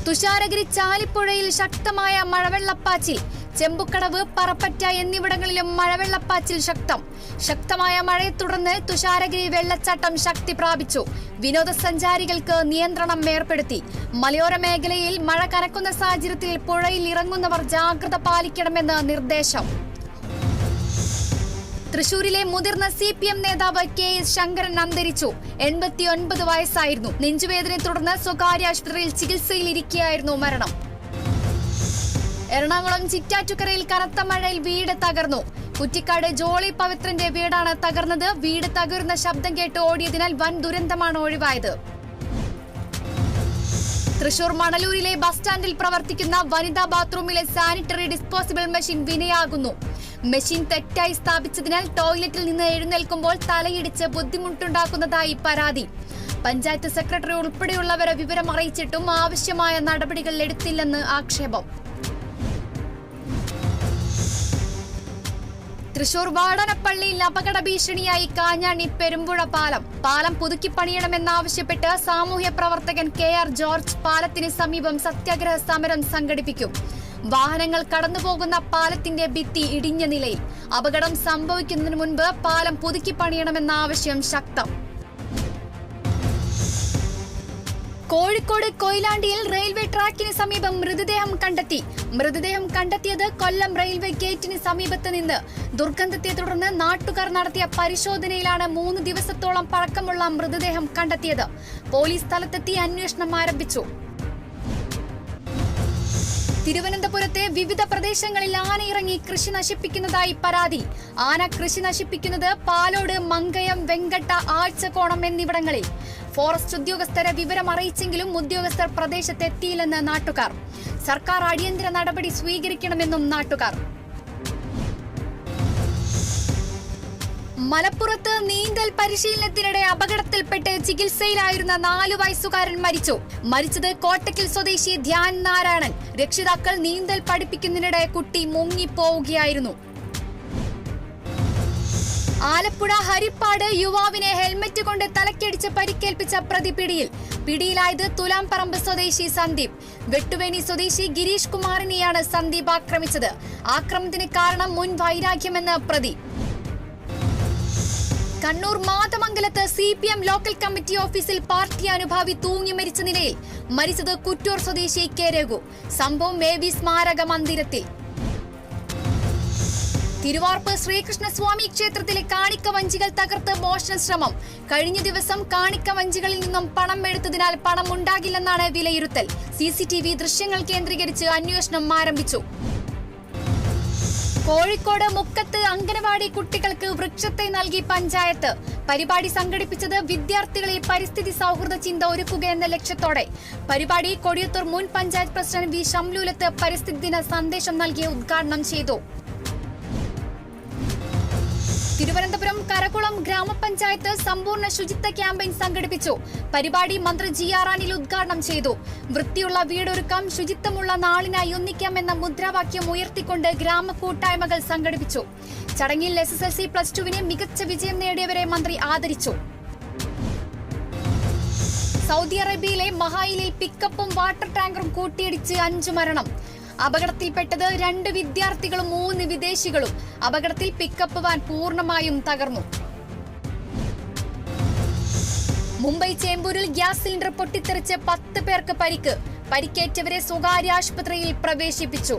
തുഷാരഗിരി ചാലിപ്പുഴയിൽ ശക്തമായ മഴവെള്ളപ്പാച്ചിൽ. ചെമ്പുക്കടവ്, പറപ്പറ്റ എന്നിവിടങ്ങളിലും മഴവെള്ളപ്പാച്ചിൽ ശക്തം. ശക്തമായ മഴയെ തുടർന്ന് തുഷാരഗിരി വെള്ളച്ചാട്ടം ശക്തി പ്രാപിച്ചു. വിനോദസഞ്ചാരികൾക്ക് നിയന്ത്രണം ഏർപ്പെടുത്തി. മലയോര മേഖലയിൽ മഴ കനക്കുന്ന സാഹചര്യത്തിൽ പുഴയിൽ ഇറങ്ങുന്നവർ ജാഗ്രത പാലിക്കണമെന്ന് നിർദ്ദേശം. തൃശൂരിലെ മുതിർന്ന CPM നേതാവ് KS ശങ്കരൻ അന്തരിച്ചു. 89 വയസ്സായിരുന്നു. നെഞ്ചുവേദനയെ തുടർന്ന് സ്വകാര്യ ആശുപത്രിയിൽ ചികിത്സയിലിരിക്കെയായിരുന്നു മരണം. എറണാകുളം ചിറ്റാറ്റുകരയിൽ കനത്ത മഴയിൽ വീട് തകർന്നു. കുറ്റിക്കാട് ജോളി പവിത്രന്റെ വീടാണ് തകർന്നത്. വീട് തകരുന്ന ശബ്ദം കേട്ട് ഓടിയതിനാൽ വൻ ദുരന്തമാണ് ഒഴിവായത്. തൃശൂർ മണലൂരിലെ ബസ് സ്റ്റാൻഡിൽ പ്രവർത്തിക്കുന്ന വനിതാ ബാത്റൂമിലെ സാനിറ്ററി ഡിസ്പോസിബിൾ മെഷീൻ വിനയാകുന്നു. മെഷീൻ തെറ്റായി സ്ഥാപിച്ചതിനാൽ ടോയ്ലറ്റിൽ നിന്ന് എഴുന്നേൽക്കുമ്പോൾ തലയിടിച്ച് ബുദ്ധിമുട്ടുണ്ടാക്കുന്നതായി പരാതി. പഞ്ചായത്ത് സെക്രട്ടറി ഉൾപ്പെടെയുള്ളവരെ വിവരം അറിയിച്ചിട്ടും ആവശ്യമായ നടപടികൾ എടുത്തില്ലെന്ന് ആക്ഷേപം. തൃശൂർ വാടനപ്പള്ളിയിൽ അപകട ഭീഷണിയായി കാഞ്ഞാണി പെരുമ്പുഴ പാലം. പാലം പുതുക്കി പണിയണമെന്നാവശ്യപ്പെട്ട് സാമൂഹ്യ പ്രവർത്തകൻ KR ജോർജ് പാലത്തിന് സമീപം സത്യാഗ്രഹ സമരം സംഘടിപ്പിക്കും. വാഹനങ്ങൾ കടന്നുപോകുന്ന പാലത്തിന്റെ ഭിത്തി ഇടിഞ്ഞ നിലയിൽ. അപകടം സംഭവിക്കുന്നതിന് മുൻപ് പാലം പുതുക്കി പണിയണമെന്ന ആവശ്യം ശക്തം. കോഴിക്കോട് കൊയിലാണ്ടിയിൽ റെയിൽവേ ട്രാക്കിന് സമീപം മൃതദേഹം കണ്ടെത്തി. മൃതദേഹം കണ്ടെത്തിയത് കൊല്ലം റെയിൽവേ ഗേറ്റിന് സമീപത്ത് നിന്ന്. ദുർഗന്ധത്തെ തുടർന്ന് നാട്ടുകാർ നടത്തിയ പരിശോധനയിലാണ് 3 ദിവസത്തോളം പഴക്കമുള്ള മൃതദേഹം കണ്ടെത്തിയത്. പോലീസ് സ്ഥലത്തെത്തി അന്വേഷണം ആരംഭിച്ചു. തിരുവനന്തപുരത്തെ വിവിധ പ്രദേശങ്ങളിൽ ആനയിറങ്ങി കൃഷി നശിപ്പിക്കുന്നതായി പരാതി. ആന കൃഷി നശിപ്പിക്കുന്നത് പാലോട്, മങ്കയം, വെങ്കട്ട, ആഴ്ചക്കോണം എന്നിവിടങ്ങളിൽ. ഫോറസ്റ്റ് ഉദ്യോഗസ്ഥരെ വിവരം അറിയിച്ചെങ്കിലും ഉദ്യോഗസ്ഥർ പ്രദേശത്തെത്തിയില്ലെന്ന് നാട്ടുകാർ. സർക്കാർ അടിയന്തര നടപടി സ്വീകരിക്കണമെന്നും നാട്ടുകാർ. മലപ്പുറത്ത് നീന്തൽ പരിശീലനത്തിനിടെ അപകടത്തിൽപ്പെട്ട് ചികിത്സയിലായിരുന്ന 4 വയസ്സുകാരൻ മരിച്ചു. മരിച്ചത് കോട്ടക്കൽ സ്വദേശി ധ്യാൻ നാരായണൻ. രക്ഷിതാക്കൾ നീന്തൽ പഠിപ്പിക്കുന്നതിനിടെ കുട്ടി മുങ്ങിപ്പോവുകയായിരുന്നു. ആലപ്പുഴ ഹരിപ്പാട് യുവാവിനെ ഹെൽമറ്റ് കൊണ്ട് തലക്കടിച്ച് പരിക്കേൽപ്പിച്ച പ്രതി പിടിയിൽ. പിടിയിലായത് തുലാംപറമ്പ് സ്വദേശി സന്ദീപ്. വെട്ടുവേണി സ്വദേശി ഗിരീഷ് കുമാറിനെയാണ് സന്ദീപ് ആക്രമിച്ചത്. ആക്രമണത്തിന് കാരണം മുൻ വൈരാഗ്യമെന്ന് പ്രതി. കണ്ണൂർ മാതമംഗലത്ത് CPM ലോക്കൽ കമ്മിറ്റി ഓഫീസിൽ പാർട്ടി അനുഭാവി തൂങ്ങി മരിച്ച നിലയിൽ. മരിച്ചത് കുറ്റൂർ സ്വദേശി K രഘു. സംഭവം AV സ്മാരക മന്ദിരത്തിൽ. തിരുവാർപ്പ് ശ്രീകൃഷ്ണസ്വാമി ക്ഷേത്രത്തിലെ കാണിക്ക വഞ്ചികൾ തകർത്ത് മോഷണ ശ്രമം. കഴിഞ്ഞ ദിവസം കാണിക്ക വഞ്ചികളിൽ നിന്നും പണം എടുത്തതിനാൽ പണം ഉണ്ടാകില്ലെന്നാണ് വിലയിരുത്തൽ. CCTV ദൃശ്യങ്ങൾ കേന്ദ്രീകരിച്ച് അന്വേഷണം ആരംഭിച്ചു. കോഴിക്കോട് മുക്കത്ത് അംഗനവാടി കുട്ടികൾക്ക് വൃക്ഷത്തെ നൽകി പഞ്ചായത്ത്. പരിപാടി സംഘടിപ്പിച്ചത് വിദ്യാർത്ഥികളെ പരിസ്ഥിതി സൗഹൃദ ചിന്ത ഒരുക്കുക എന്ന ലക്ഷ്യത്തോടെ. പരിപാടി കൊടിയത്തൂർ മുൻ പഞ്ചായത്ത് പ്രസിഡന്റ് V ഷംലൂലത്ത് പരിസ്ഥിതി ദിന സന്ദേശം നൽകി ഉദ്ഘാടനം ചെയ്തു. തിരുവനന്തപുരം കരകുളം ഗ്രാമപഞ്ചായത്ത് സമ്പൂർണ്ണ ശുചിത്വ ക്യാമ്പയിൻ സംഘടിപ്പിച്ചു. പരിപാടി മന്ത്രി GR അനിൽ ഉദ്ഘാടനം ചെയ്തു. വൃത്തിയുള്ള വീടൊരുക്കാം, ശുചിത്വമുള്ള നാളിനായി ഒന്നിക്കാം എന്ന മുദ്രാവാക്യം ഉയർത്തിക്കൊണ്ട് ഗ്രാമ കൂട്ടായ്മകൾ സംഘടിപ്പിച്ചു. ചടങ്ങിൽ SSLC+2 മികച്ച വിജയം നേടിയവരെ മന്ത്രി ആദരിച്ചു. സൗദി അറേബ്യയിലെ മഹായിലിൽ പിക്കപ്പും വാട്ടർ ടാങ്കറും കൂട്ടിയിടിച്ച് 5 മരണം. അപകടത്തിൽപ്പെട്ടത് 2 വിദ്യാർത്ഥികളും 3 വിദേശികളും. അപകടത്തിൽ പിക്കപ്പ് വാൻ പൂർണ്ണമായും തകർന്നു. മുംബൈ ചേമ്പൂരിൽ ഗ്യാസ് സിലിണ്ടർ പൊട്ടിത്തെറിച്ച് 10 പേർക്ക് പരിക്ക്. പരിക്കേറ്റവരെ സ്വകാര്യ ആശുപത്രിയിൽ പ്രവേശിപ്പിച്ചു.